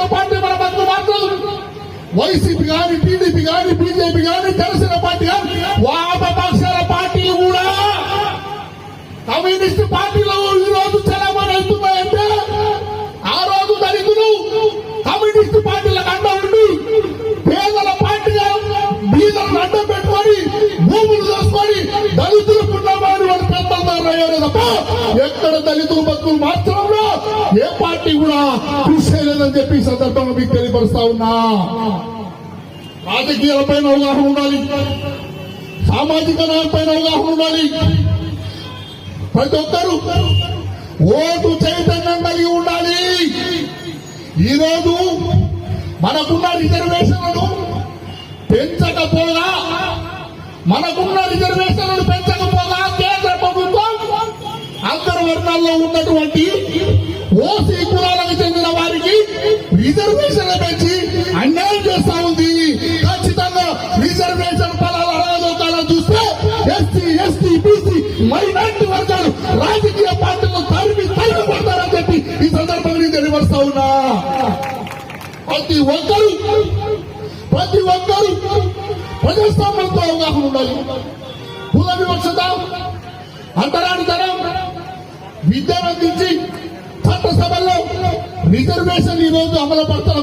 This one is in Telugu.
జాతీయ పార్టీ మన బతుకు మాత్రం వైసీపీ గాని, టీడీపీ గాని, బీజేపీ గాని, జనసేన పార్టీ గాని, వామపక్షాల పార్టీలు కూడా కమ్యూనిస్టు పార్టీలో ఈ రోజు చలామణి అవుతున్నాయంటే ఆ రోజు దళితులు కమ్యూనిస్టు పార్టీలకు అండ ఉండి పేదల పార్టీగా బీదలను అడ్డం పెట్టుకొని భూములు దోసుకొని దళితులు పుణ్యమాని వాళ్ళు పెద్దలు అయ్యారు తప్ప ఎక్కడ దళితులు బతుకులు మాత్రంలో ఏ పార్టీ కూడా కృషి చేయలేదని చెప్పి ఈ సందర్భంగా మీకు తెలియపరుస్తా ఉన్నా. రాజకీయాలపైన అవగాహన ఉండాలి, సామాజిక న్యాయంపైన అవగాహన ఉండాలి. ప్రతి ఒక్కరూ ఓటు చైతన్యం కలిగి ఉండాలి. ఈరోజు మనకున్న రిజర్వేషన్లను పెంచకపోగా కేంద్ర ప్రభుత్వం అగ్రవర్ణాల్లో ఉన్నటువంటి ఓసీ కులాలకు చెందిన వారికి రిజర్వేషన్లు పెంచి అన్యాయం చేస్తా ఉంది. ఖచ్చితంగా రిజర్వేషన్ ఫలాలు అడగదోకాలని చూస్తే ఎస్సీ, ఎస్టీ, బీసీ, మైనార్టీ వర్గాలు రాజకీయ పార్టీలు తరిమి కొడతారని చెప్పి ఈ సందర్భంగా నేను తెలియపరుస్తా ఉన్నా. ప్రతి ఒక్కరూ ప్రజాస్వామ్యంతో అవగాహన ఉండాలి. కుల వివక్షత, అంతరానితనం, విద్యను అందించి చట్టసభల్లో రిజర్వేషన్ ఈ రోజు అమలు పడతారు.